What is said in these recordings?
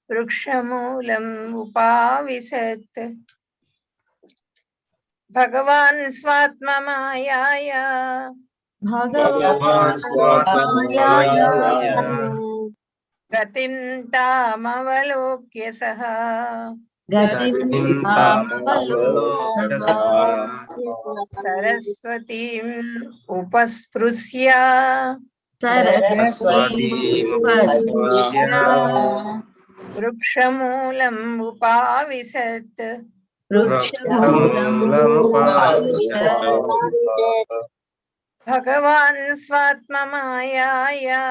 वृक्षमूलम् उपाविशत् भगवान् स्वात्ममायाया गतिं तामवलोक्य सः सरस्वतीम् उपस्पृश्य वृक्षमूलम् उपाविशत् भगवान् स्वात्ममायाया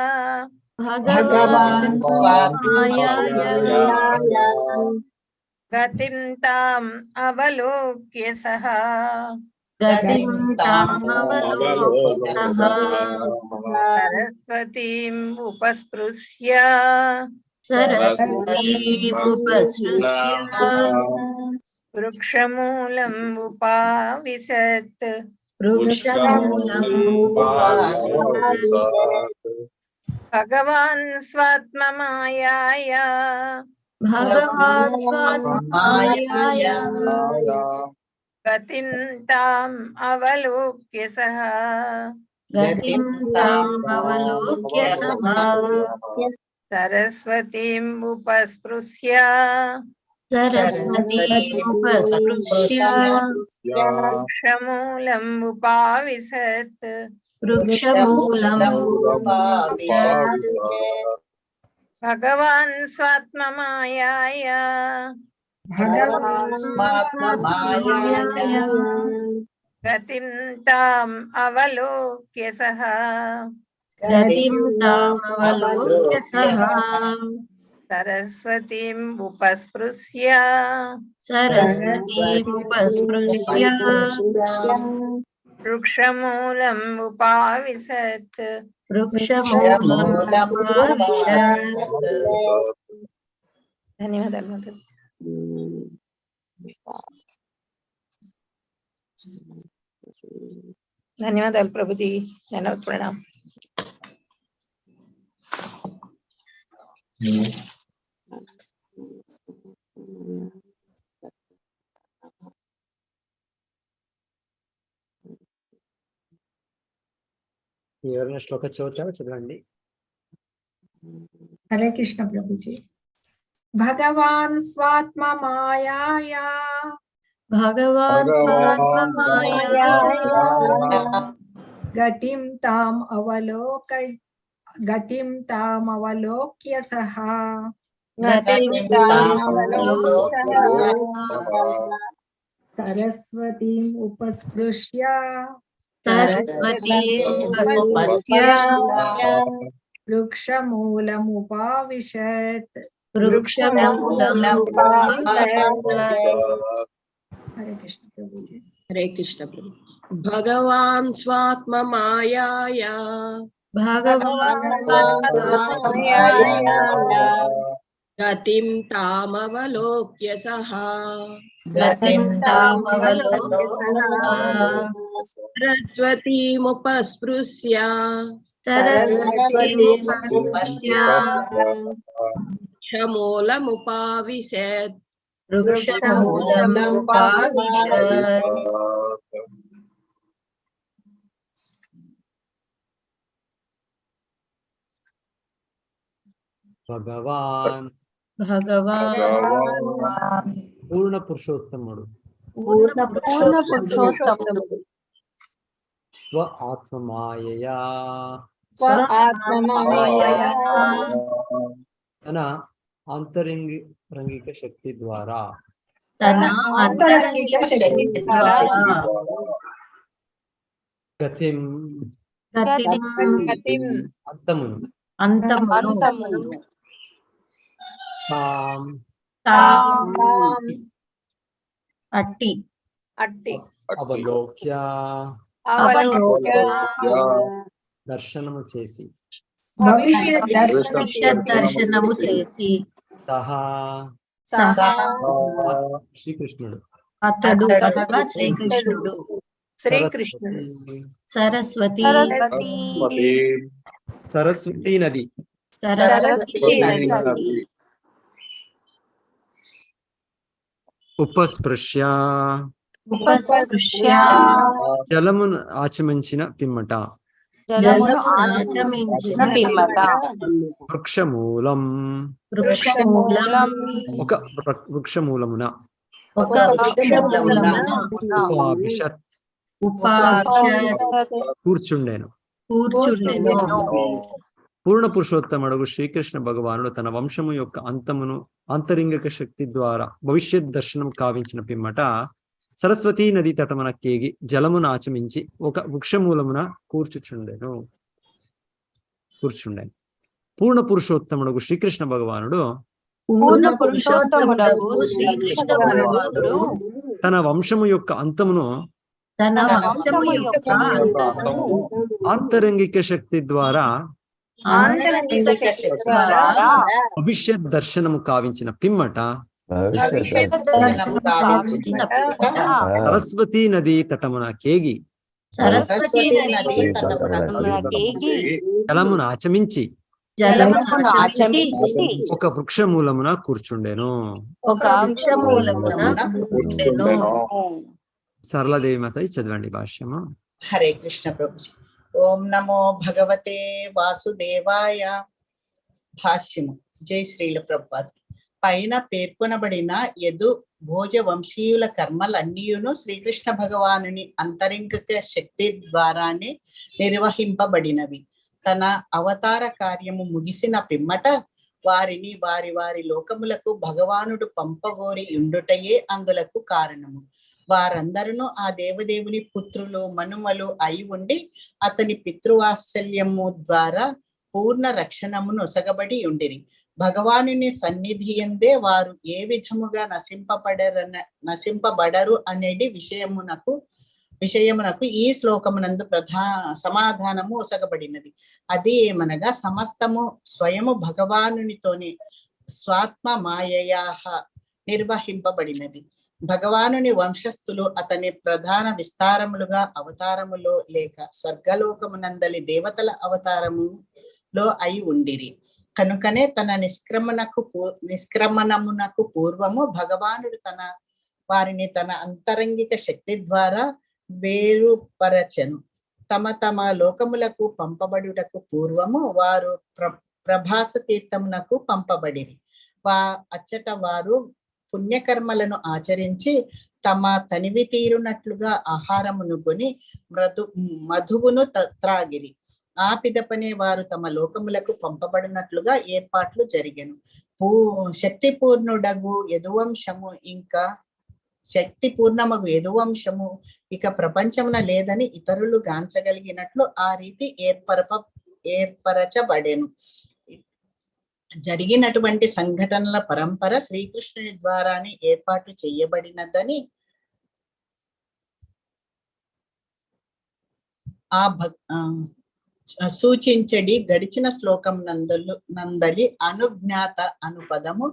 गतिं ताम् अवलोक्य सः सरस्वतीम् उपस्पृश्य वृक्षमूलम् उपाविशत् भगवान् स्वात्ममायाया गतिं ताम् अवलोक्य सः सरस्वतीम् उपस्पृश्य वृक्षमूलम् उपाविशत् भगवान् स्वात्ममायाया गतिं ताम् अवलोक्य सः सरस्वतीम् उपस्पृश्य वृक्षमूलम् उपाविशत् ధన్యవాదాలు మాతాజీ. ధన్యవాదాలు ప్రభుజీ. ధన్యవాద ప్రణామ్. ఎవరైనా శ్లోక చదువుతారో చదవండి. హరే కృష్ణ ప్రభుజీ. భగవాన్ స్వాత్మమాయాయా గతిం తాం అవలోక్య సహ సరస్వతీం ఉపస్పృశ్య వృక్షమూలముపావిశత్. హరే కృష్ణ ప్రభుజీ. హరే కృష్ణ ప్రభు. భగవాన్ స్వాత్మమాయాయా గతిం తామవలోక్య సహ సరస్వతీముపస్పృశ్య వృక్షమూలముపావిశత్. భగవాన్ పూర్ణ పురుషోత్తముడు స్వ ఆత్మమాయయా తన అంతరంగిక శక్తి ద్వారా గతిం అంతమును అట్టి అవలోక్య దర్శనము చేసి దర్శనము చేసి శ్రీకృష్ణుడు అతడు అనగా శ్రీకృష్ణుడు సరస్వతి సరస్వతీ నది ఉపస్పృశ్య ఉపస్పృశ్య జలమును ఆచమించిన పిమ్మట జలమును ఆచమించిన పిమ్మట వృక్షమూలం వృక్షమూలం ఒక వృక్షమూలమున ఒక వృక్షమూలమున ఉపావిశత్ ఉపావిశత్ కూర్చుండెను. కూర్చుండెను. పూర్ణ పురుషోత్తముడు శ్రీకృష్ణ భగవానుడు తన వంశము యొక్క అంతమును ఆంతరింగిక శక్తి ద్వారా భవిష్యత్ దర్శనం కావించిన పిమ్మట సరస్వతీ నది తటమున కేగి జలమును ఆచమించి ఒక వృక్షమూలమున కూర్చుండెను. పూర్ణ పురుషోత్తముడు శ్రీకృష్ణ భగవానుడు పూర్ణ పురుషోత్తముడగు శ్రీకృష్ణ భగవానుడు తన వంశము యొక్క అంతమును తన వంశము యొక్క అంతమును ఆంతరంగిక శక్తి ద్వారా ఆంతరంగిక శక్తి ద్వారా భవిష్యత్ దర్శనము కావించిన పిమ్మట సరస్వతీ నది తటమున కేగి సరస్వతీ నది జలమును ఆచమించి జలమును ఆచమించి ఒక వృక్షమూలమున కూర్చుండెను. ఒక వృక్షమూలమున కూర్చుండెను. సరళదేవి మాత చదవండి భాష్యము. హరే కృష్ణ ప్రభుజీ. ఓం నమో భగవతే వాసుదేవాయ. భాష్యము. జై శ్రీల ప్రభుపాద్. పైన పేర్కొనబడిన యదు భోజ వంశీయుల కర్మలన్నీయును శ్రీకృష్ణ భగవానుని అంతరింగిక శక్తి ద్వారానే నిర్వహింపబడినవి. తన అవతార కార్యము ముగిసిన పిమ్మట వారిని వారి వారి లోకములకు భగవానుడు పంపగోరి ఉండుటయే అందులకు కారణము. వారందరూ ఆ దేవదేవుని పుత్రులు మనుమలు అయి ఉండి అతని పితృవాత్సల్యము ద్వారా పూర్ణ రక్షణము నొసగబడి ఉండిరి. భగవానుని సన్నిధి ఎందే వారు ఏ విధముగా నశింపబడరు అనేది విషయమునకు ఈ శ్లోకమునందు సమాధానము ఒసగబడినది. అది ఏమనగా సమస్తము స్వయము భగవానునితోని స్వాత్మ మాయయా నిర్వహింపబడినది. భగవానుని వంశస్థులు అతని ప్రధాన విస్తారములుగా అవతారములో లేక స్వర్గలోకమునందలి దేవతల అవతారములో అయి ఉండిరి. కనుకనే తన నిష్క్రమణమునకు పూర్వము భగవానుడు వారిని తన అంతరంగిక శక్తి ద్వారా వేరుపరచెను. తమ తమ లోకములకు పంపబడుటకు పూర్వము వారు ప్రభాస తీర్థమునకు పంపబడిరి. అచ్చట వారు పుణ్యకర్మలను ఆచరించి తమ తనివి తీరునట్లుగా ఆహారమును కొని మధువును త్రాగిరి. ఆ పిదపనే వారు తమ లోకములకు పంపబడినట్లుగా ఏర్పాట్లు జరిగెను. శక్తి పూర్ణమగు యదువంశము ఇక ప్రపంచమున లేదని ఇతరులు గాంచగలిగినట్లు ఆ రీతి ఏర్పరచబడెను. జరిగినటువంటి సంఘటనల పరంపర శ్రీకృష్ణుని ద్వారానే ఏర్పాటు చేయబడినదని సూచించడి గడిచిన శ్లోకం నందలి అనుజ్ఞాత అనుపదము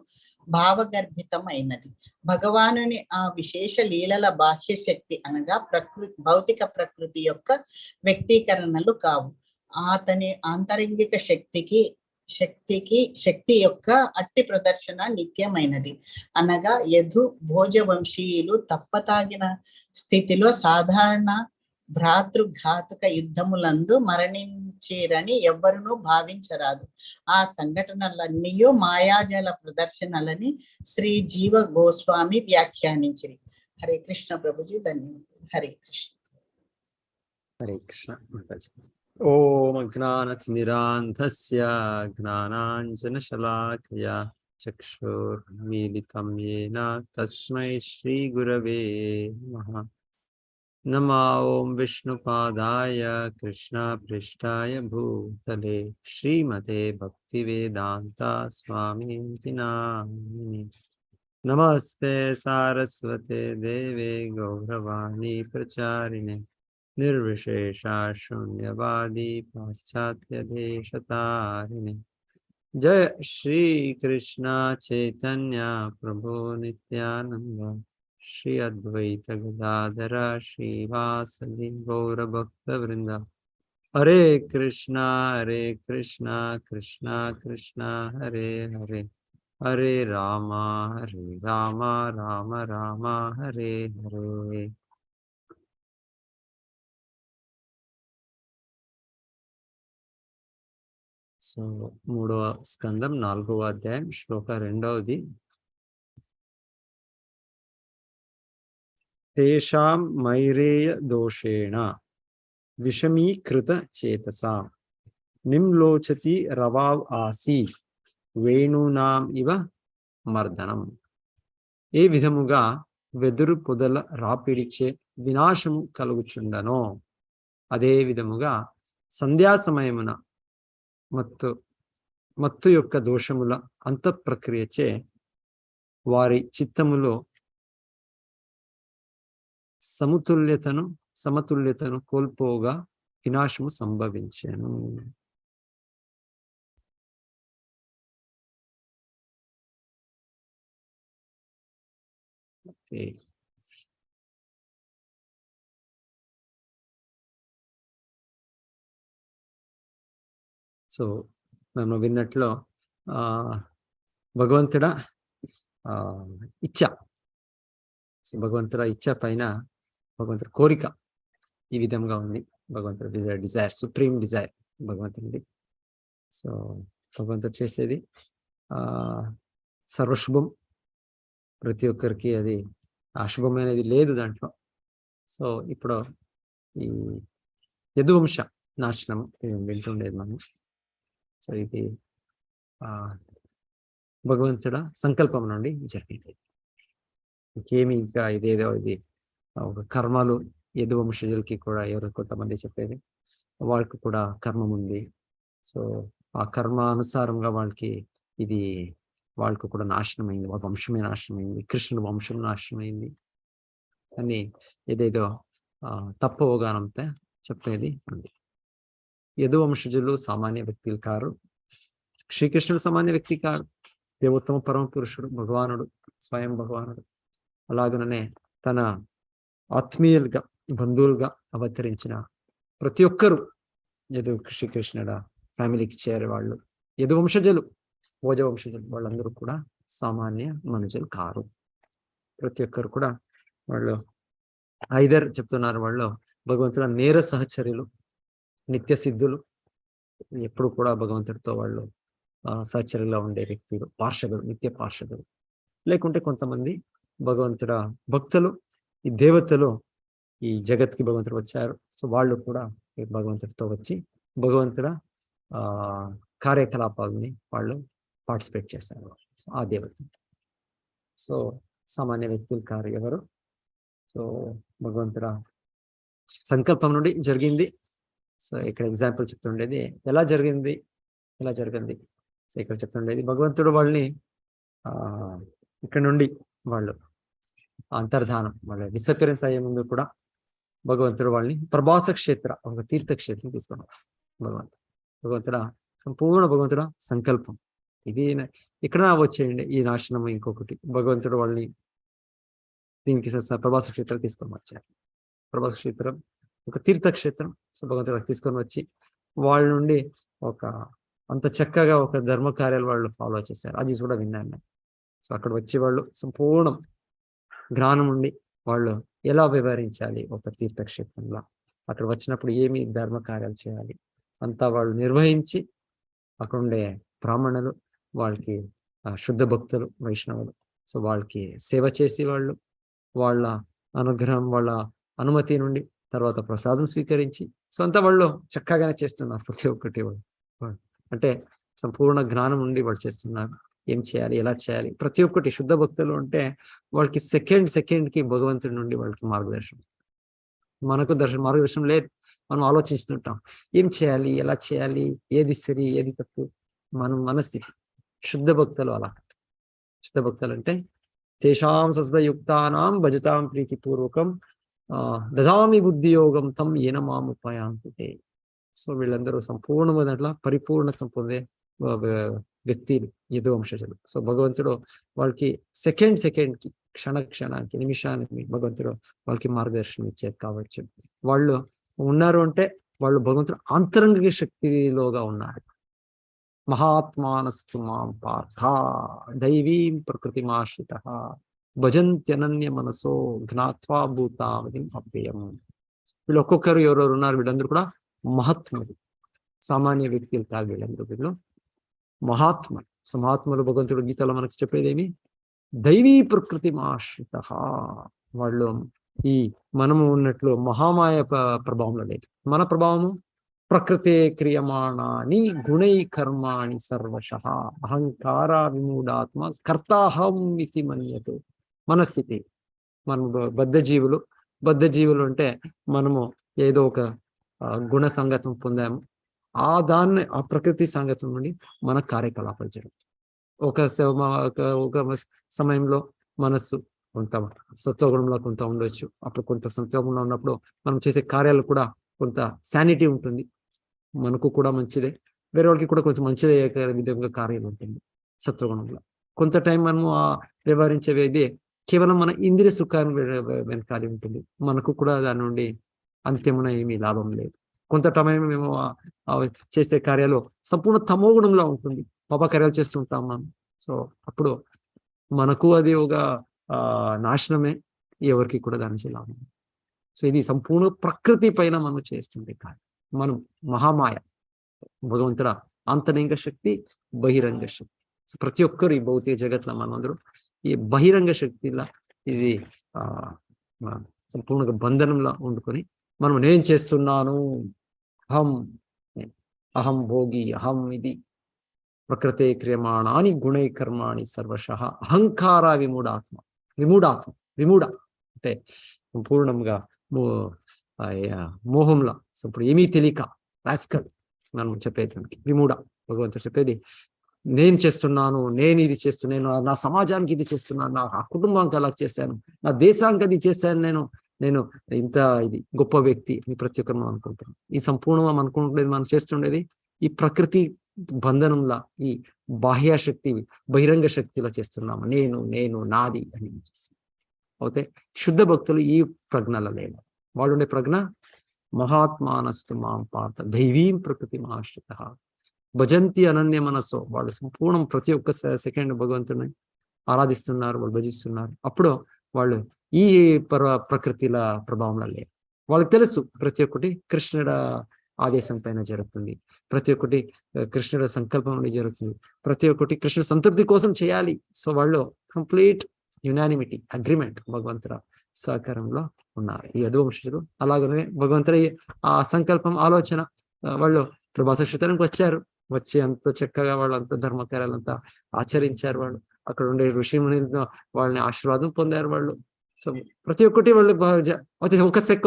భావగర్భితమైనది. భగవానుని ఆ విశేష లీలల బాహ్య శక్తి అనగా భౌతిక ప్రకృతి యొక్క వ్యక్తీకరణలు కావు. అతని ఆంతరంగిక శక్తి యొక్క అట్టి ప్రదర్శన నిత్యమైనది. అనగా యదు భోజ వంశీయులు తప్పతాగిన స్థితిలో సాధారణ భ్రాతృఘాతుక యుద్ధములందు మరణించిరని ఎవ్వరునూ భావించరాదు. ఆ సంఘటనలన్నీ మాయాజల ప్రదర్శనలని శ్రీ జీవ గోస్వామి వ్యాఖ్యానించిరి. హరే కృష్ణ ప్రభుజీ. ధన్యవాదాలు. హరే కృష్ణ. హరే కృష్ణ. ఓం అజ్ఞానతిమిరాంధస్య జ్ఞానాంజనశలాకయా చక్షుర్మీలితం యేన తస్మై శ్రీ గురవే నమః. నమో ఓం విష్ణుపాదాయ కృష్ణపృష్ఠాయ భూతలే శ్రీమతే భక్తివేదాంత స్వామితి నామినే. నమస్తే సారస్వతే దేవే గౌరవాణి ప్రచారిణే నిర్విశేష శూన్యవాది పాశ్చాత్య దేశతారిణే. జయ శ్రీ కృష్ణ చైతన్య ప్రభు నిత్యానంద శ్రీ అద్వైత గదాధర శ్రీవాసది గౌరభక్త వృంద. హరే కృష్ణ కృష్ణ కృష్ణ హరే హరే, హరే రామ హరే రామ రామ రామ హరే హరే. సో 3వ స్కందం 4వ అధ్యాయం శ్లోక 2ది. తేషాం మైరేయ దోషేణ విషమీకృత చేతసాం నిమ్లోచతి రవావ్ ఆసి వేణూనాం ఇవ మర్దనం. ఏ విధముగా వెదురు పొదల రాపిడిచే వినాశము కలుగుచుండనో అదే విధముగా సంధ్యా సమయమున మత్తు యొక్క దోషముల అంతఃప్రక్రియచే వారి చిత్తములో సమతుల్యతను కోల్పోగా వినాశము సంభవించెను. సో మనం విన్నట్లో భగవంతుడ ఇచ్చ పైన భగవంతుడి కోరిక ఈ విధంగా ఉంది. భగవంతుడి డిజైర్ సుప్రీం డిజైర్ భగవంతుడి. సో భగవంతుడు చేసేది సర్వశుభం. ప్రతి ఒక్కరికి అది అశుభమైనది లేదు దాంట్లో. సో ఇప్పుడు ఈ యదువంశ నాశనం వింటుండేది మనం. సో ఇది భగవంతుడ సంకల్పం నుండి జరిగింది. ఇంకేమి ఇంకా ఇదేదో ఇది ఒక కర్మలు యదువంశజులకి కూడా ఎవరు కొంతమంది చెప్పేది వాళ్ళకి కూడా కర్మం ఉంది. సో ఆ కర్మ అనుసారంగా వాళ్ళకి కూడా నాశనమైంది, వాళ్ళ వంశమే నాశనమైంది, కృష్ణుడు వంశం నాశనమైంది అని ఏదేదో తప్పవగానంతా చెప్పేది ఉంది. యదువంశజులు సామాన్య వ్యక్తులు కారు. శ్రీకృష్ణుడు సామాన్య వ్యక్తి కాదు. దేవోత్తమ పరమ పురుషుడు, భగవానుడు, స్వయం భగవానుడు. అలాగనే తన ఆత్మీయులుగా బంధువులుగా అవతరించిన ప్రతి ఒక్కరూ శ్రీకృష్ణుడ ఫ్యామిలీకి చేరేవాళ్ళు యదువంశజులు, భోజవంశజులు. వాళ్ళందరూ కూడా సామాన్య మనుషులు కారు. ప్రతి ఒక్కరు కూడా వాళ్ళు ఐదర్ చెప్తున్నారు, వాళ్ళు భగవంతుల నేర సహచర్యులు, నిత్య సిద్ధులు, ఎప్పుడు కూడా భగవంతుడితో వాళ్ళు సహచర్యలో ఉండే వ్యక్తులు, పార్షదులు, నిత్య పార్షదులు. లేకుంటే కొంతమంది భగవంతుడ భక్తులు, ఈ దేవతలు ఈ జగత్కి భగవంతుడు వచ్చారు. సో వాళ్ళు కూడా భగవంతుడితో వచ్చి భగవంతుడ కార్యకలాపాలని వాళ్ళు పార్టిసిపేట్ చేస్తారు. సో ఆ దేవత. సో సామాన్య వ్యక్తులు కారు ఎవరు. సో భగవంతుడ సంకల్పం నుండి జరిగింది. సో ఇక్కడ ఎగ్జాంపుల్ చెప్తుండేది ఎలా జరిగింది. సో ఇక్కడ చెప్తుండేది భగవంతుడు వాళ్ళని ఇక్కడ నుండి వాళ్ళు అంతర్ధానం వాళ్ళ డిసపిరెన్స్ అయ్యే ముందు కూడా భగవంతుడు వాళ్ళని ప్రభాస క్షేత్ర, ఒక తీర్థక్షేత్రం తీసుకున్నారు. భగవంతుడ సంపూర్ణ భగవంతుడ సంకల్పం ఇది. ఇక్కడ వచ్చేయండి ఈ నాశనం. ఇంకొకటి భగవంతుడు వాళ్ళని దీనికి ప్రభాస క్షేత్రం తీసుకొని వచ్చారు. ప్రభాస క్షేత్రం ఒక తీర్థక్షేత్రం. సో భగవంతుడు తీసుకొని వచ్చి వాళ్ళ నుండి ఒక అంత చక్కగా ఒక ధర్మ కార్యాలు వాళ్ళు ఫాలో చేశారు. అది కూడా విన్నాను. సో అక్కడ వచ్చి వాళ్ళు సంపూర్ణం జ్ఞానం ఉండి వాళ్ళు ఎలా వ్యవహరించాలి ఒక తీర్థక్షేత్రంలో, అక్కడ వచ్చినప్పుడు ఏమి ధర్మ కార్యాలు చేయాలి అంతా వాళ్ళు నిర్వహించి, అక్కడ ఉండే బ్రాహ్మణులు వాళ్ళకి శుద్ధ భక్తులు, వైష్ణవులు, సో వాళ్ళకి సేవ చేసి వాళ్ళ అనుగ్రహం, వాళ్ళ అనుమతి నుండి తర్వాత ప్రసాదం స్వీకరించి, సో అంతా వాళ్ళు చక్కగానే చేస్తున్నారు. ప్రతి ఒక్కటి వాళ్ళు అంటే సంపూర్ణ జ్ఞానం ఉండి వాళ్ళు చేస్తున్నారు. ఏం చేయాలి, ఎలా చేయాలి, ప్రతి ఒక్కటి శుద్ధ భక్తులు అంటే వాళ్ళకి సెకండ్కి భగవంతుడి నుండి వాళ్ళకి మార్గదర్శనం. మనకు మార్గదర్శనం లేదు. మనం ఆలోచిస్తుంటాం ఏం చేయాలి, ఎలా చేయాలి, ఏది సరి, ఏది తప్పు. మనం మనస్థితి. శుద్ధ భక్తులు అలా. శుద్ధ భక్తులు అంటే తేషాం సస్దయుక్తానాం భజతాం ప్రీతిపూర్వకం దదామి బుద్ధియోగం తం ఏన మాముపయాంతే. సో వీళ్ళందరూ సంపూర్ణమైన దాంట్లో పరిపూర్ణత పొందే వ్యక్తులు యదువంశజులు. సో భగవంతుడు వాళ్ళకి సెకండ్కి, క్షణానికి, నిమిషానికి భగవంతుడు వాళ్ళకి మార్గదర్శనం ఇచ్చేది. కావచ్చు వాళ్ళు ఉన్నారు అంటే వాళ్ళు భగవంతుడు అంతరంగిక శక్తిలోగా ఉన్నారు. మహాత్మానస్తు మాం పార్థ దైవీం ప్రకృతిమాశ్రిత భజంత్యనన్య మనసో జ్ఞాత్వా భూతావధిం అవ్యయం. వీళ్ళు ఒక్కొక్కరు ఎవరెవరు ఉన్నారు, వీళ్ళందరూ కూడా మహాత్ములు, సామాన్య వ్యక్తులు కాదు వీళ్ళందరూ. వీళ్ళు మహాత్ములు. సో మహాత్ములు భగవంతుడు గీతలో మనకు చెప్పేదేమి, దైవీ ప్రకృతిమాశ్రిత. వాళ్ళు ఈ మనము ఉన్నట్లు మహామాయ ప్రభావంలో లేదు. మన ప్రభావము ప్రకృతే క్రియమాణాని గుణై కర్మాణి సర్వశః అహంకార విమూఢాత్మ కర్తాహం ఇతి మన్యతే. మన స్థితి, మనం బద్ధ జీవులు అంటే మనము ఏదో ఒక గుణ సంగతం పొందాము, ఆ ప్రకృతి సంగతం నుండి మన కార్యకలాపాలు జరుగుతాయి. ఒక సమయంలో మనస్సు కొంత సత్వగుణంలో కొంత ఉండొచ్చు, అప్పుడు కొంత సత్వగుణంలో ఉన్నప్పుడు మనం చేసే కార్యాలు కూడా కొంత శానిటీ ఉంటుంది, మనకు కూడా మంచిదే, వేరే వాళ్ళకి కూడా కొంచెం మంచిదే విధంగా కార్యాలు ఉంటుంది సత్వగుణంలో. కొంత టైం మనము వ్యవహరించేది కేవలం మన ఇంద్రియ సుఖాన్ని వెనకాలి ఉంటుంది, మనకు కూడా దాని నుండి అంత్యమున ఏమీ లాభం లేదు. కొంత టైం మేము చేసే కార్యాలు సంపూర్ణ తమోగుణంలో ఉంటుంది, పాపకార్యాలు చేస్తుంటాం మనం. సో అప్పుడు మనకు అది ఒక నాశనమే, ఎవరికి కూడా దాని నుంచి లాభం. సో ఇది సంపూర్ణ ప్రకృతి పైన మనం చేస్తుంది కాదు. మనం మహామాయ, భగవంతుడ అంతరంగ శక్తి, బహిరంగ శక్తి. సో ప్రతి ఒక్కరు ఈ భౌతిక జగత్లో మనందరూ ఈ బహిరంగ శక్తిలా ఇది సంపూర్ణంగా బంధనంలో వండుకొని మనం నేను చేస్తున్నాను, అహం భోగి, అహం ఇది ప్రకృతే క్రియమాణాని గుణై కర్మాణి సర్వశః అహంకార విమూఢ అంటే సంపూర్ణంగా మోహంలో ఇప్పుడు ఏమీ తెలియక రాస్కల్ మనం చెప్పేదానికి విమూఢ. భగవంతుడు చెప్పేది నేను చేస్తున్నాను, నేను ఇది చేస్తున్నాను, నా సమాజానికి ఇది చేస్తున్నాను, నా కుటుంబానికి అలా చేశాను, నా దేశానికి అది చేశాను, నేను ఇంత ఇది గొప్ప వ్యక్తి అని ప్రతి ఒక్కరు మనం అనుకుంటున్నాం. ఈ సంపూర్ణంగా అనుకుంటున్నది మనం చేస్తుండేది ఈ ప్రకృతి బంధనంలా, ఈ బాహ్య శక్తి బహిరంగ శక్తిలో చేస్తున్నాము, నేను నాది అని చేస్తున్నాం. అయితే శుద్ధ భక్తులు ఈ ప్రజ్ఞలో లేదు. వాళ్ళు ఉండే ప్రజ్ఞ మహాత్మానస్తు మాం పార్థ దైవీం ప్రకృతి ఆశ్రిత భజంతి అనన్య మనస్సు. వాళ్ళు సంపూర్ణం ప్రతి ఒక్క సెకండ్ భగవంతుని ఆరాధిస్తున్నారు, వాళ్ళు భజిస్తున్నారు. అప్పుడు వాళ్ళు ఈ ప్రకృతిల ప్రభావంలో లేరు. వాళ్ళకి తెలుసు ప్రతి ఒక్కటి కృష్ణుడ ఆదేశం పైన జరుగుతుంది, ప్రతి ఒక్కటి కృష్ణుడ సంకల్పం నుండి జరుగుతుంది, ప్రతి ఒక్కటి కృష్ణ సంతృప్తి కోసం చేయాలి. సో వాళ్ళు కంప్లీట్ యునానిమిటీ, అగ్రిమెంట్ భగవంతుల సహకారంలో ఉన్నారు ఈ యదువంశజులు. అలాగనే భగవంతుడి ఆ సంకల్పం ఆలోచన వాళ్ళు ప్రభాస క్షేత్రానికి వచ్చి అంత చక్కగా వాళ్ళు అంత ధర్మకార్యాలంతా ఆచరించారు. వాళ్ళు అక్కడ ఉండే ఋషిముని వాళ్ళని ఆశీర్వాదం పొందారు వాళ్ళు. సో ప్రతి ఒక్కటి వాళ్ళు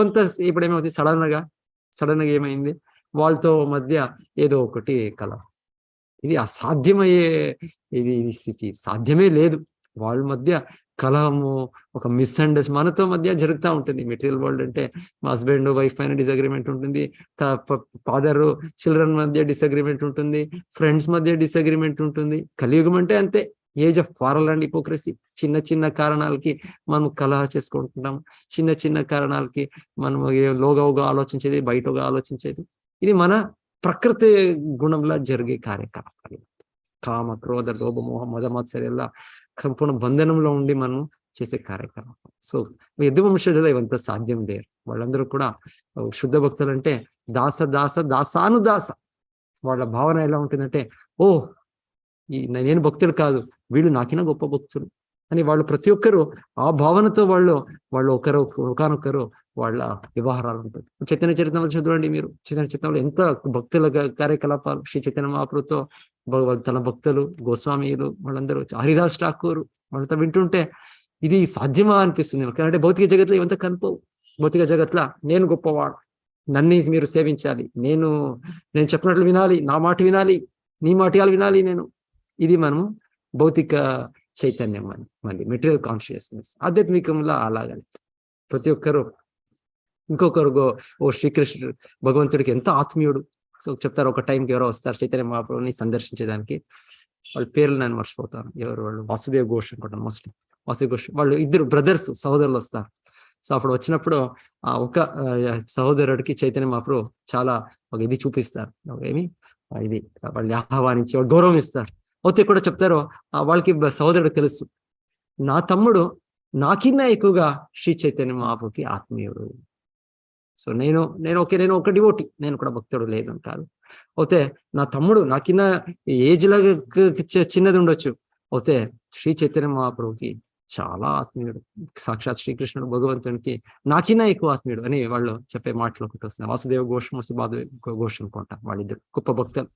కొంత ఇప్పుడు ఏమవుతుంది, సడన్ గా ఏమైంది, వాళ్ళతో మధ్య ఏదో ఒకటి కల. ఇది అసాధ్యమయ్యే ఇది స్థితి, సాధ్యమే లేదు. వాళ్ళ మధ్య కలహము, ఒక మిస్అండర్స్టాండింగ్ మనతో మధ్య జరుగుతూ ఉంటుంది. మెటీరియల్ వరల్డ్ అంటే మా హస్బెండ్ వైఫ్ పైన డిసగ్రిమెంట్ ఉంటుంది, ఫాదర్ చిల్డ్రన్ మధ్య డిసగ్రిమెంట్ ఉంటుంది, ఫ్రెండ్స్ మధ్య డిసగ్రిమెంట్ ఉంటుంది. కలియుగం అంటే అంతే, age of quarrel and hypocrisy. చిన్న కారణాలకి మనం కలహ చేసుకుంటున్నాం, చిన్న కారణాలకి మనం లోగవుగా ఆలోచించేది, బయటగా ఆలోచించేది. ఇది మన ప్రకృతి గుణంలో జరిగే కార్యకలాపాలు. కామ, క్రోధ, లోభ, మోహ, మద, మత్సర్యాల సంపూర్ణ బంధనంలో ఉండి మనం చేసే కార్యకలాపం. సో యదువంశజులు ఇవంతా సాధ్యం లేరు. వాళ్ళందరూ కూడా శుద్ధ భక్తులు అంటే దాసానుదాస. వాళ్ళ భావన ఎలా ఉంటుందంటే, నేను భక్తులు కాదు, వీళ్ళు నాకైనా గొప్ప భక్తులు అని వాళ్ళు ప్రతి ఒక్కరు ఆ భావనతో వాళ్ళు ఒకనొకరు వాళ్ళ వ్యవహారాలు ఉంటుంది. చైతన్య చరిత్రలో చదవండి మీరు, చైతన్య చరిత్రలో ఎంత భక్తుల కార్యకలాపాలు. శ్రీ చైతన్య మహాప్రభుతో తన భక్తులు, గోస్వామీయులు, వాళ్ళందరూ, హరిదాస్ ఠాకూర్, వాళ్ళతో వింటుంటే ఇది సాధ్యమా అనిపిస్తుంది. ఎందుకంటే భౌతిక జగత్లో ఇవంతా కనిపోవు. భౌతిక జగత్లో నేను గొప్పవాడు, నన్ను మీరు సేవించాలి, నేను చెప్పినట్లు వినాలి, నా మాట వినాలి, నీ మాటలు వినాలి నేను. ఇది మనము భౌతిక చైతన్యం అని, మళ్ళీ మెటీరియల్ కాన్షియస్నెస్. ఆధ్యాత్మికంలో అలాగని ప్రతి ఒక్కరు ఇంకొకరు శ్రీకృష్ణుడు భగవంతుడికి ఎంత ఆత్మీయుడు. సో చెప్తారు, ఒక టైంకి ఎవరో వస్తారు చైతన్య మహాప్రభుని సందర్శించేదానికి. వాళ్ళ పేర్లు నేను మర్చిపోతాను, ఎవరు వాళ్ళు, వాసుదేవ్ ఘోష్ అనుకుంటాను, మోస్ట్లీ వాసుదేవ్ ఘోష్. వాళ్ళు ఇద్దరు బ్రదర్స్, సహోదరులు వస్తారు. సో అప్పుడు వచ్చినప్పుడు ఒక సహోదరుడికి చైతన్య మహాప్రభు చాలా ఒక ఇది చూపిస్తారు, ఏమి ఇది వాళ్ళని ఆహ్వానించి వాళ్ళు గౌరవం ఇస్తారు. అయితే కూడా చెప్తారు వాళ్ళకి సహోదరుడు తెలుసు, నా తమ్ముడు నాకిన్నా ఎక్కువగా శ్రీ చైతన్య మహాప్రభుకి ఆత్మీయుడు. సో నేను ఒక డివోటి, నేను కూడా భక్తుడు లేదని కాదు. అయితే నా తమ్ముడు నాకిన్నా ఏజ్ లాగా చిన్నది ఉండొచ్చు, అయితే శ్రీ చైతన్య మహాప్రభుకి చాలా ఆత్మీయుడు, సాక్షాత్ శ్రీకృష్ణుడు భగవంతునికి నాకిన్నా ఎక్కువ ఆత్మీయుడు అని వాళ్ళు చెప్పే మాటలు ఒకటి వస్తున్నాయి. వాసుదేవ ఘోషం, సుబాదేవ ఘోషం అనుకుంటా, వాళ్ళిద్దరు గొప్ప భక్తులు.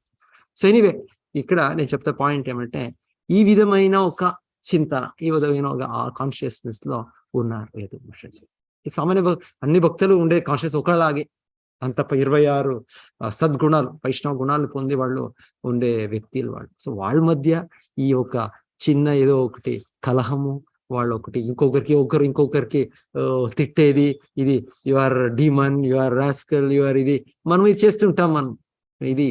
సో ఎనీవే ఇక్కడ నేను చెప్తే పాయింట్ ఏమంటే, ఈ విధమైన ఒక చింతన, ఈ విధమైన ఒక కాన్షియస్నెస్ లో ఉన్నారు ఈ సామాన్య అన్ని భక్తులు ఉండే కాన్షియస్ ఒకలాగే, అంత 26 సద్గుణాలు, వైష్ణవ గుణాలు పొంది వాళ్ళు ఉండే వ్యక్తులు వాళ్ళు. సో వాళ్ళ మధ్య ఈ ఒక చిన్న ఏదో ఒకటి కలహము, వాళ్ళు ఒకటి ఇంకొకరికి తిట్టేది, ఇది you are demon, you are rascal, you are ఇది మనం ఇది చేస్తుంటాం. మనం ఇది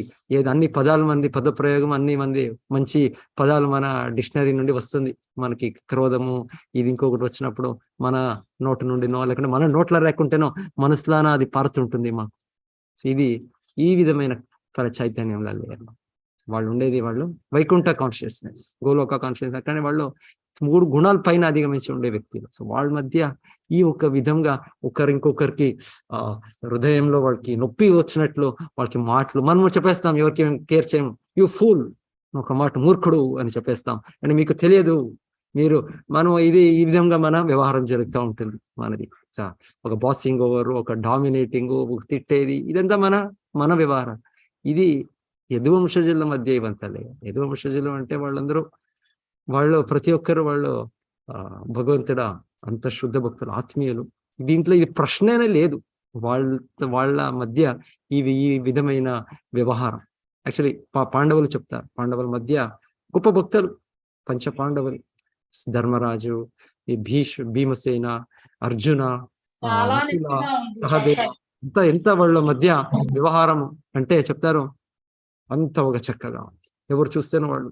అన్ని పదాలు మంది పదప్రయోగం, అన్ని మంది మంచి పదాలు మన డిక్షనరీ నుండి వస్తుంది. మనకి క్రోధము ఇది ఇంకొకటి వచ్చినప్పుడు మన నోటు నుండినో లేకుంటే మన నోట్లో లేకుంటేనో మనసులానా అది పారుతుంటుంది మాకు. ఇది ఈ విధమైన చైతన్యంలో లేరు వాళ్ళు ఉండేది. వాళ్ళు వైకుంఠ కాన్షియస్నెస్, గోలోక కాన్షియస్నెస్, అక్కడనే వాళ్ళు 3 గుణాల పైన అధిగమించి ఉండే వ్యక్తులు. సో వాళ్ళ మధ్య ఈ ఒక విధంగా ఇంకొకరికి హృదయంలో వాళ్ళకి నొప్పి వచ్చినట్లు వాళ్ళకి మాటలు మనం చెప్పేస్తాం, ఎవరికి కేర్ చేయము, యు ఫూల్, ఒక మాట మూర్ఖుడు అని చెప్పేస్తాం, అని మీకు తెలియదు మనం ఇది ఈ విధంగా మన వ్యవహారం జరుగుతూ ఉంటుంది మనది. ఒక బాసింగ్ ఓవర్, ఒక డామినేటింగ్, ఒక తిట్టేది, ఇదంతా మన వ్యవహారం. ఇది యదువంశజుల మధ్య ఇవంతా లేదు. యదువంశజులు అంటే వాళ్ళు ప్రతి ఒక్కరు వాళ్ళు భగవంతుడ అంత శుద్ధ భక్తులు, ఆత్మీయులు. దీంట్లో ఇది ప్రశ్ననే లేదు. వాళ్ళ మధ్య ఈ విధమైన వ్యవహారం. యాక్చువల్లీ పాండవులు చెప్తారు, పాండవుల మధ్య గొప్ప భక్తులు పంచ పాండవులు, ధర్మరాజు, ఈ భీమసేన, అర్జున, సహదేవ, ఎంత వాళ్ళ మధ్య వ్యవహారం అంటే చెప్తారు అంత ఒక చక్కగా ఉంది. ఎవరు చూస్తేనో వాళ్ళు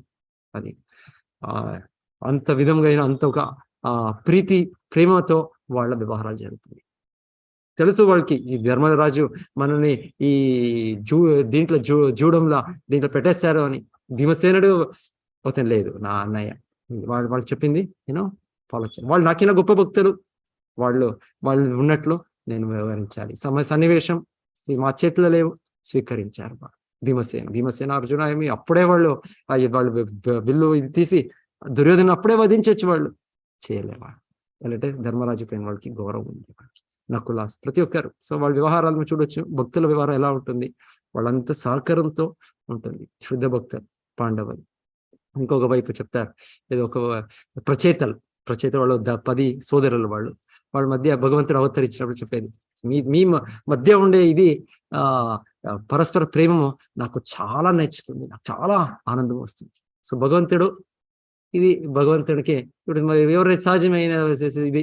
అది అంత విధంగా అంత ఒక ప్రీతి ప్రేమతో వాళ్ళ వ్యవహారాలు జరుగుతుంది. తెలుసు వాళ్ళకి ఈ ధర్మరాజు మనని ఈ దీంట్లో జూడంలా దీంట్లో పెట్టేస్తారు అని. భీమసేనుడు పోతే లేదు, నా అన్నయ్య, వాళ్ళు చెప్పింది ఫాలో చేయాలి. వాళ్ళు నాకినా గొప్ప భక్తులు, వాళ్ళు ఉన్నట్లు నేను వ్యవహరించాలి. సన్నివేశం మా చేతిలో లేవు, స్వీకరించారు భీమసేన అర్జున ఏమి అప్పుడే వాళ్ళు బిల్లు ఇది తీసి దుర్యోధన అప్పుడే వధించవచ్చు, వాళ్ళు చేయలేవాళ్ళు. అంటే ధర్మరాజు పైన వాళ్ళకి గౌరవం ఉంది, నకులాస్, ప్రతి ఒక్కరు. సో వాళ్ళ వ్యవహారాలను చూడొచ్చు. భక్తుల వ్యవహారం ఎలా ఉంటుంది, వాళ్ళంతా సహకారంతో ఉంటుంది. శుద్ధ భక్తులు పాండవులు. ఇంకొక వైపు చెప్తారు, ఏదో ఒక ప్రచేతలు వాళ్ళు 10 సోదరులు, వాళ్ళ మధ్య భగవంతుడు అవతరించినప్పుడు చెప్పేది, మీ మధ్య ఉండే ఇది పరస్పర ప్రేమము నాకు చాలా నచ్చుతుంది, నాకు చాలా ఆనందం వస్తుంది. సో భగవంతుడికి ఇప్పుడు ఎవరైతే సహజమైన ఇది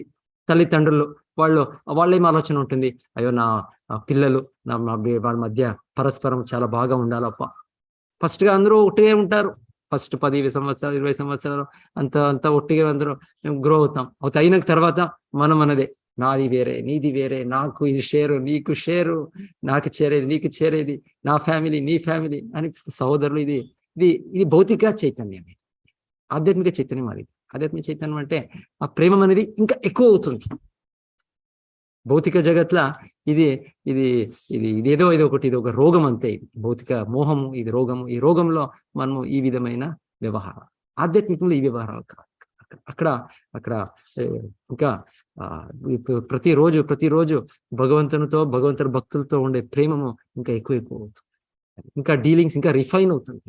తల్లిదండ్రులు వాళ్ళేం ఆలోచన ఉంటుంది, అయ్యో నా పిల్లలు వాళ్ళ మధ్య పరస్పరం చాలా బాగా ఉండాలప్ప. ఫస్ట్ గా అందరూ ఒకటే ఉంటారు, ఫస్ట్ 10 సంవత్సరాలు 20 సంవత్సరాలు అంత ఒట్టిగా అందరూ గ్రో అవుతాం. అయిన తర్వాత మనదే, నాది వేరే నీది వేరే, నాకు ఇది షేరు నీకు షేరు, నాకు చేరేది నీకు చేరేది, నా ఫ్యామిలీ నీ ఫ్యామిలీ అని సహోదరులు. ఇది భౌతిక చైతన్యం, ఆధ్యాత్మిక చైతన్యం. అది ఆధ్యాత్మిక చైతన్యం అంటే ఆ ప్రేమ అనేది ఇంకా ఎక్కువ అవుతుంది. భౌతిక జగత్లా ఇదేదో ఒకటి, ఇది ఒక రోగం అంతే. ఇది భౌతిక మోహము, ఇది రోగము. ఈ రోగంలో మనము ఈ విధమైన వ్యవహారం, ఆధ్యాత్మికంలో ఈ వ్యవహారాలు కాదు. అక్కడ ఇంకా ప్రతిరోజు భగవంతుడి భక్తులతో ఉండే ప్రేమము ఇంకా ఎక్కువ అవుతుంది. ఇంకా డీలింగ్స్ ఇంకా రిఫైన్ అవుతుంది.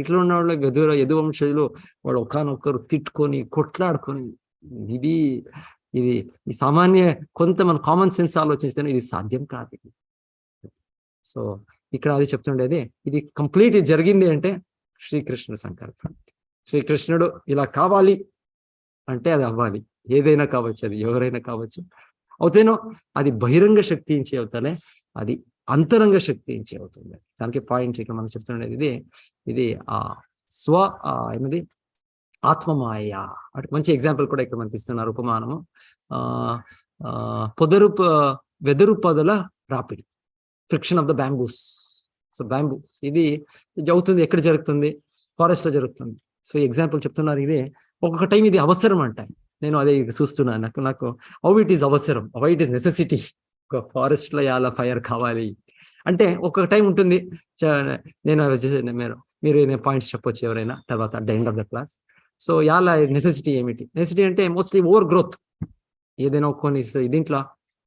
ఇట్లా ఉన్న వాళ్ళు యదువంశజులు వాళ్ళు ఒకనొకరు తిట్టుకొని కొట్లాడుకొని, ఇది సామాన్య కొంత మన కామన్ సెన్స్ ఆలోచిస్తేనే ఇది సాధ్యం కాదు. సో ఇక్కడ అది చెప్తుండేది, ఇది కంప్లీట్ జరిగింది అంటే శ్రీకృష్ణుడు సంకల్పం. శ్రీకృష్ణుడు ఇలా కావాలి అంటే అది అవ్వాలి. ఏదైనా కావచ్చు, అది ఎవరైనా కావచ్చు. అవుతేనో అది బహిరంగ శక్తి నుంచి అవుతానే, అది అంతరంగ శక్తి నుంచి అవుతుంది. దానికి పాయింట్స్ ఇక్కడ మనం చెప్తుండేది ఇది ఏమిది ఆత్మమాయ. మంచి ఎగ్జాంపుల్ కూడా ఇక్కడ మనకి ఇస్తున్నారు, ఉపమానము. వెదురు పొదల రాపిడి, friction of the bamboos. So bamboo ఇది అవుతుంది, ఎక్కడ జరుగుతుంది? ఫారెస్ట్ లో జరుగుతుంది. సో ఎగ్జాంపుల్ చెప్తున్నారు, ఇది ఒక్కొక్క టైం ఇది అవసరం అంట. నేను అదే చూస్తున్నాను, నాకు హౌ ఇట్ ఈస్ అవసరం, హౌ ఇట్ ఈస్ నెసెసిటీ. ఒక ఫారెస్ట్ లో ఎలా ఫైర్ కావాలి అంటే ఒక్కొక్క టైం ఉంటుంది. మీరు పాయింట్స్ చెప్పొచ్చు ఎవరైనా తర్వాత at the end of the class. So ఎలా నెసెసిటీ ఏమిటి? నెసెసిటీ అంటే మోస్ట్లీ ఓవర్ గ్రోత్. ఏదైనా కొన్ని దీంట్లో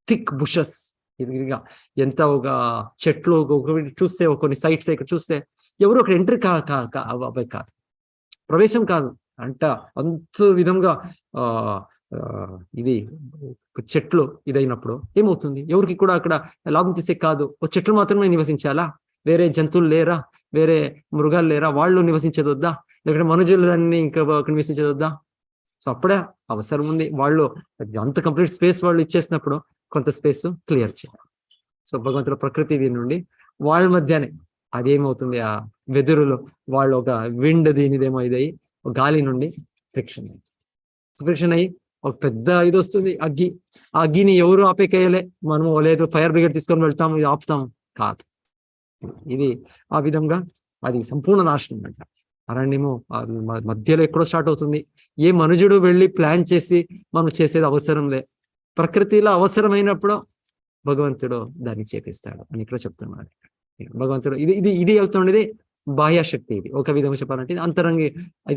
థిక్ బుషెస్, ఇదిగా ఎంత ఒక చెట్లు చూస్తే కొన్ని సైట్స్ ఇక్కడ చూస్తే ఎవరు ఒక ఎంట్రీ కాదు, ప్రవేశం కాదు అంట. అంత విధంగా ఇది చెట్లు ఇదైనప్పుడు ఏమవుతుంది? ఎవరికి కూడా అక్కడ లాభం తీసే కాదు. చెట్లు మాత్రమే నివసించాలా? వేరే జంతువులు లేరా? వేరే మృగాలు లేరా? వాళ్ళు నివసించదొద్దా? లేకపోతే మనుషులన్నీ ఇంకా నివసించదొద్దా? సో అప్పుడే అవసరం ఉంది. వాళ్ళు అంత కంప్లీట్ స్పేస్ వాళ్ళు ఇచ్చేసినప్పుడు కొంత స్పేస్ క్లియర్ చేయాలి. సో భగవంతుల ప్రకృతి దీని నుండి వాళ్ళ మధ్యనే అదేమవుతుంది, ఆ వెదురులో వాళ్ళు ఒక విండ్ దీనిదేమో ఇదయి గాలి నుండి ఫ్రిక్షన్ అయ్యి ఒక పెద్ద ఇది వస్తుంది, అగ్గి. ఆ అగ్గిని ఎవరు ఆపేకేయలే, మనము లేదు ఫైర్ బ్రిగేడ్ తీసుకొని వెళ్తాం, ఇది ఆపుతాం కాదు. ఇది ఆ విధంగా అది సంపూర్ణ నాశనం అంట. అరణ్యము మధ్యలో ఎక్కడో స్టార్ట్ అవుతుంది. ఏ మనుజుడు వెళ్ళి ప్లాన్ చేసి మనం చేసేది అవసరం లే. ప్రకృతిలో అవసరమైనప్పుడు భగవంతుడు దాన్ని చేపిస్తాడు అని ఇక్కడ చెప్తున్నాడు. భగవంతుడు ఇది అవుతుండేది బాహ్య శక్తి. ఇది ఒక విధంగా చెప్పాలంటే ఇది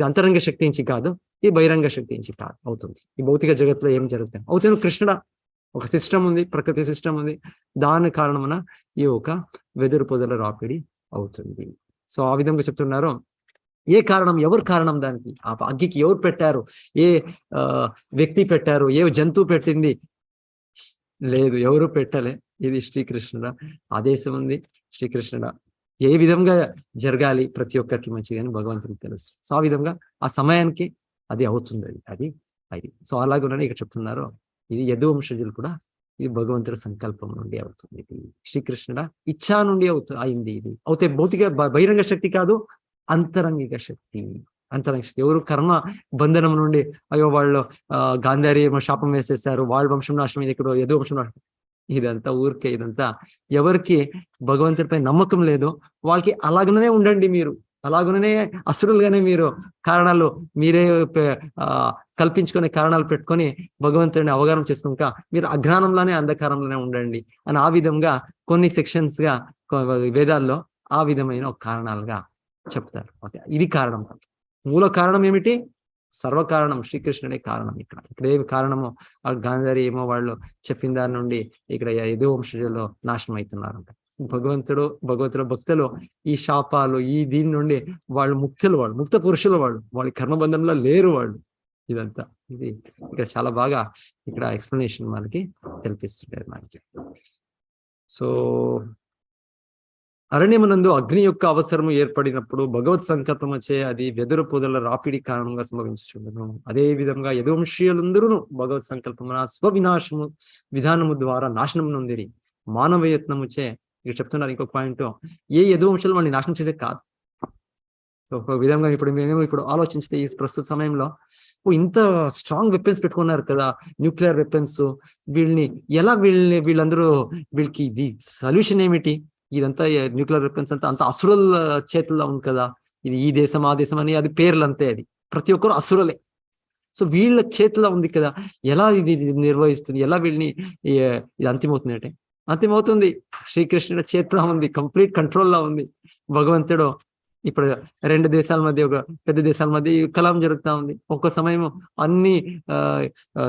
అంతరంగ శక్తి నుంచి కాదు, ఇది బహిరంగ శక్తి నుంచి కాదు అవుతుంది. ఈ భౌతిక జగత్తులో ఏం జరుగుతుంది అవుతుంది? కృష్ణుడ ఒక సిస్టమ్ ఉంది, ప్రకృతి సిస్టమ్ ఉంది. దాని కారణమున ఈ ఒక వెదురు పొదల రాపిడి అవుతుంది. సో ఆ విధంగా చెప్తున్నారు. ఏ కారణం, ఎవరు కారణం దానికి? ఆ అగ్గికి ఎవరు పెట్టారు? ఏ వ్యక్తి పెట్టారు? ఏ జంతువు పెట్టింది? లేదు, ఎవరు పెట్టలే. ఇది శ్రీకృష్ణుడ ఆదేశం ఉంది. శ్రీకృష్ణుడ ఏ విధంగా జరగాలి ప్రతి ఒక్కరికి మంచిగా అని భగవంతుడికి తెలుసు. సో ఆ విధంగా ఆ సమయానికి అది అవుతుంది. అది సో అలాగే ఇక్కడ చెప్తున్నారు, ఇది యదువంశజులు కూడా ఇది భగవంతుడి సంకల్పం నుండి అవుతుంది. ఇది శ్రీకృష్ణుడ ఇచ్ఛా నుండి అయింది. ఇది అవుతే భౌతిక బహిరంగ శక్తి కాదు, అంతరంగిక శక్తి. అంతరంగిక శక్తి ఎవరు? కర్మ బంధనం నుండి అయ్యో వాళ్ళు గాంధారి శాపం వేసేసారు, వాళ్ళ వంశం నాశనం, ఇది ఇక్కడ యదు వంశం నాశనం. ఇదంతా ఊరికే. ఇదంతా ఎవరికి భగవంతుడిపై నమ్మకం లేదో వాళ్ళకి అలాగనే ఉండండి. మీరు అలాగనే అసురులుగానే మీరు కారణాలు మీరే కల్పించుకునే కారణాలు పెట్టుకొని భగవంతుడిని అవగాహన చేసుకుంటా మీరు అజ్ఞానంలోనే అంధకారంలోనే ఉండండి అని ఆ విధంగా కొన్ని సెక్షన్స్ గా వేదాల్లో ఆ విధమైన ఒక కారణాలుగా చెప్తారు. ఇది కారణం. మూల కారణం ఏమిటి? సర్వకారణం శ్రీకృష్ణుడే కారణం. ఇక్కడ ఏమి కారణమో ఆ గాంధారి ఏమో వాళ్ళు చెప్పిన దాని నుండి ఇక్కడ యదువంశజులు నాశనం అవుతున్నారంట. భగవంతుడు భక్తులు ఈ శాపాలు ఈ దీని నుండి వాళ్ళు ముక్త పురుషులు, వాళ్ళ కర్మబంధంలో లేరు వాళ్ళు. ఇదంతా ఇది ఇక్కడ చాలా బాగా ఇక్కడ ఎక్స్ప్లెనేషన్ మనకి తెలిపిస్తుంటారు మనకి. సో అరణ్యమునందు అగ్ని యొక్క అవసరము ఏర్పడినప్పుడు భగవత్ సంకల్పం వచ్చే అది వెదురు పొదల రాపిడి కారణంగా సంభవించుచుండును. అదే విధంగా యదువంశీయులందరూ భగవత్ సంకల్పమున స్వవినాశము విధానము ద్వారా నాశనం నొందిరి. మానవయత్నము చే ఇక్కడ చెప్తున్నారు ఇంకొక పాయింట్, ఏ యదువంశాలు వాడిని నాశనం చేసే కాదు. ఒక విధంగా ఇప్పుడు ఆలోచించితే ఈ ప్రస్తుత సమయంలో ఇంత స్ట్రాంగ్ వెపన్స్ పెట్టుకున్నారు కదా, న్యూక్లియర్ వెపన్స్. వీళ్ళందరూ వీళ్ళకి ఇది సొల్యూషన్ ఏమిటి? ఇదంతా న్యూక్లియర్ వెపన్స్ అంతా అసురుల చేతుల్లో ఉంది కదా. ఇది ఈ దేశం ఆ దేశం అని అది పేర్లు అంతే, అది ప్రతి ఒక్కరు అసురులే. సో వీళ్ళ చేతిలో ఉంది కదా, ఎలా ఇది నిర్వహిస్తుంది, ఎలా వీళ్ళని ఇది అంతిమవుతుంది అంటే అంతిమవుతుంది శ్రీకృష్ణుడి చేతిలో ఉంది, కంప్లీట్ కంట్రోల్లో ఉంది. భగవంతుడు ఇప్పుడు రెండు దేశాల మధ్య, ఒక పెద్ద దేశాల మధ్య కలాం జరుగుతూ ఉంది. ఒక్క సమయం అన్ని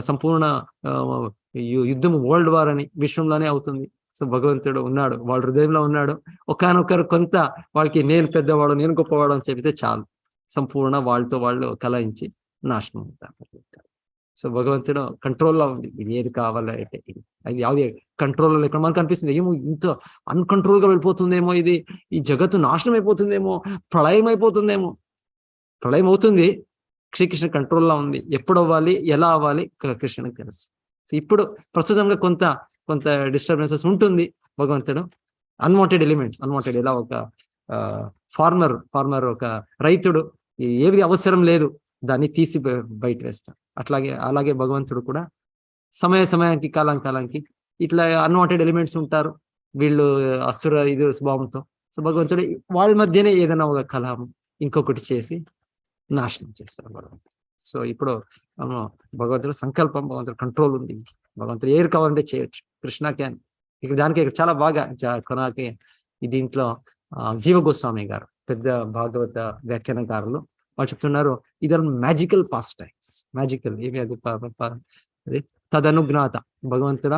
సంపూర్ణ యుద్ధము వరల్డ్ వార్ అని విశ్వంలోనే అవుతుంది. సో భగవంతుడు ఉన్నాడు, వాళ్ళ హృదయంలో ఉన్నాడు. ఒకనొకరు కొంత వాళ్ళకి నేను పెద్దవాడు నేను గొప్పవాడు అని చెబితే చాలు, సంపూర్ణ వాళ్ళతో వాళ్ళు కలాయించి నాశనం అవుతారు. సో భగవంతుడు కంట్రోల్లో ఉంది. ఇది ఏది కావాలంటే అది యావది కంట్రోల్లో లేకుండా మనకు అనిపిస్తుంది ఏమో ఇంత అన్కంట్రోల్ గా వెళ్ళిపోతుందేమో, ఇది ఈ జగత్తు నాశనం అయిపోతుందేమో, ప్రళయం అయిపోతుందేమో. ప్రళయం అవుతుంది, శ్రీకృష్ణ కంట్రోల్లో ఉంది. ఎప్పుడు అవ్వాలి, ఎలా అవ్వాలి కృష్ణునికి తెలుసు. సో ఇప్పుడు ప్రస్తుతంగా కొంత డిస్టర్బెన్సెస్ ఉంటుంది. భగవంతుడు అన్వాంటెడ్ ఎలిమెంట్స్, ఎలా ఒక ఫార్మర్ ఒక రైతుడు ఏది అవసరం లేదు దాన్ని తీసి బయట వేస్తాడు. అలాగే భగవంతుడు కూడా సమయానికి కాలానికి ఇట్లా అన్వాంటెడ్ ఎలిమెంట్స్ ఉంటారు. వీళ్ళు అసుర ఇది స్వభావంతో. సో భగవంతుడు వాళ్ళ మధ్యనే ఏదైనా ఒక కలహం ఇంకొకటి చేసి నాశనం చేస్తారు భగవంతుడు. సో ఇప్పుడు మనం భగవంతుడు సంకల్పం, భగవంతుడు కంట్రోల్ ఉంది, భగవంతుడు ఏది కావాలంటే చేయొచ్చు. కృష్ణ క్యాన్ ఇక్కడ దానికి ఇక్కడ చాలా బాగా కొనాకి ఈ దీంట్లో జీవ గోస్వామి గారు పెద్ద భాగవత వ్యాఖ్యానకారులు వాళ్ళు చెప్తున్నారు, ఇది మ్యాజికల్ పాస్ టైమ్స్. మ్యాజికల్ ఏమి అది అది తదనుజ్ఞాత, భగవంతుడ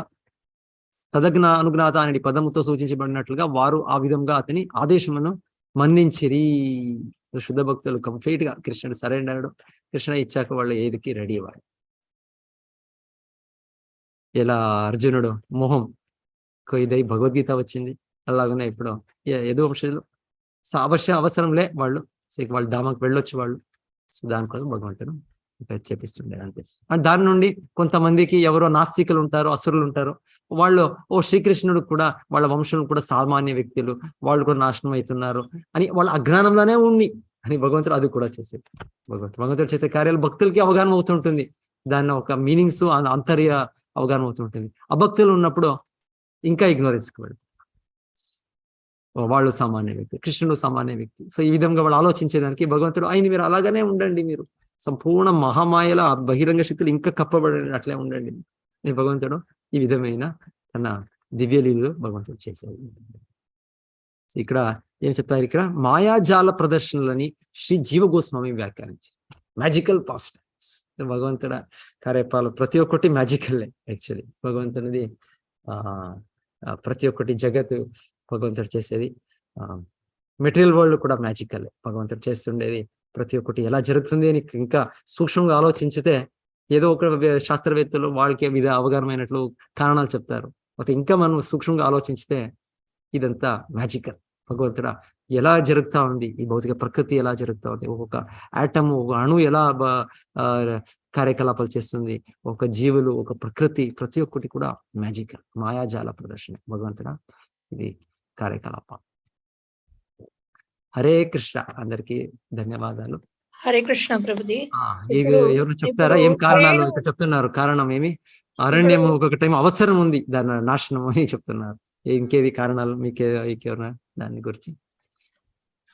అనుజ్ఞాత అనే పదముతో సూచించబడినట్లుగా వారు ఆ విధంగా అతని ఆదేశమును మన్నించిరి. శుద్ధ భక్తులు కంప్లీట్ గా కృష్ణుడు సరెండర్, కృష్ణ ఇచ్చాక వాళ్ళు ఏదికి రెడీ అవ్వాలి. ఇలా అర్జునుడు మొహం ఇదై భగవద్గీత వచ్చింది, అలాగనే ఇప్పుడు యదువంశులు అవసరంలే వాళ్ళు ధామకు వెళ్ళొచ్చు వాళ్ళు. సో దానికోసం భగవంతుడు చెప్పిస్తుండే అంతే. అండ్ దాని నుండి కొంతమందికి ఎవరో నాస్తికులు ఉంటారు, అసురులు ఉంటారు, వాళ్ళు శ్రీకృష్ణుడు కూడా వాళ్ళ వంశం కూడా సామాన్య వ్యక్తులు, వాళ్ళు కూడా నాశనం అవుతున్నారు అని వాళ్ళ అజ్ఞానంలోనే ఉండి అని భగవంతుడు అది కూడా చేసేది. భగవంతుడు చేసే కార్యాలు భక్తులకి అవగాహన అవుతుంటుంది, దాన్ని ఒక మీనింగ్స్ అంతర్య అవగాహన అవుతుంటుంది. అభక్తులు ఉన్నప్పుడు ఇంకా ఇగ్నోరెన్స్ కి వెళ్తారు. వాళ్ళు సామాన్య వ్యక్తి, కృష్ణుడు సామాన్య వ్యక్తి. సో ఈ విధంగా వాళ్ళు ఆలోచించేదానికి భగవంతుడు మీరు అలాగనే ఉండండి, మీరు సంపూర్ణ మహామాయల బహిరంగ శక్తులు ఇంకా కప్పబడండి, అట్లే ఉండండి. భగవంతుడు ఈ విధమైన తన దివ్యలీలు భగవంతుడు చేశాడు. ఇక్కడ ఏం చెప్తారు, ఇక్కడ మాయాజాల ప్రదర్శనలని శ్రీ జీవ గోస్వామి వ్యాఖ్యానించారు. మ్యాజికల్ పాస్ట్ టైమ్స్, భగవంతుడ కార్యపాలు ప్రతి ఒక్కటి మ్యాజికల్లే. యాక్చువల్లీ భగవంతునిది ప్రతి ఒక్కటి జగత్తు భగవంతుడు చేసేది, మెటీరియల్ వరల్డ్ కూడా మ్యాజికల్లే. భగవంతుడు చేస్తుండేది ప్రతి ఒక్కటి ఎలా జరుగుతుంది అని ఇంకా సూక్ష్మంగా ఆలోచించితే ఏదో ఒక శాస్త్రవేత్తలు వాళ్ళకి అవగాహనమైనట్లు కారణాలు చెప్తారు. ఇంకా మనం సూక్ష్మంగా ఆలోచిస్తే ఇదంతా మ్యాజికల్. భగవంతుడా ఎలా జరుగుతా ఉంది, ఈ భౌతిక ప్రకృతి ఎలా జరుగుతా ఉంది, ఒక్కొక్క ఆటము, ఒక అణువు ఎలా కార్యకలాపాలు చేస్తుంది, ఒక జీవులు, ఒక ప్రకృతి, ప్రతి ఒక్కటి కూడా మ్యాజికల్, మాయాజాల ప్రదర్శన. భగవంతుడా ఇది కార్యకలాపం. హరే కృష్ణ. అందరికీ ధన్యవాదాలు. హరే కృష్ణ ప్రభుజీ. ఎవరు చెప్తారా ఏం కారణాలు ఇక్కడ చెప్తున్నారు? కారణం ఏమి? అరణ్యం ఒక్కొక్క టైం అవసరం ఉంది, దాని నాశనం అని చెప్తున్నారు. ఇంకేవి కారణాలు మీకేవన్నా దాని గురించి?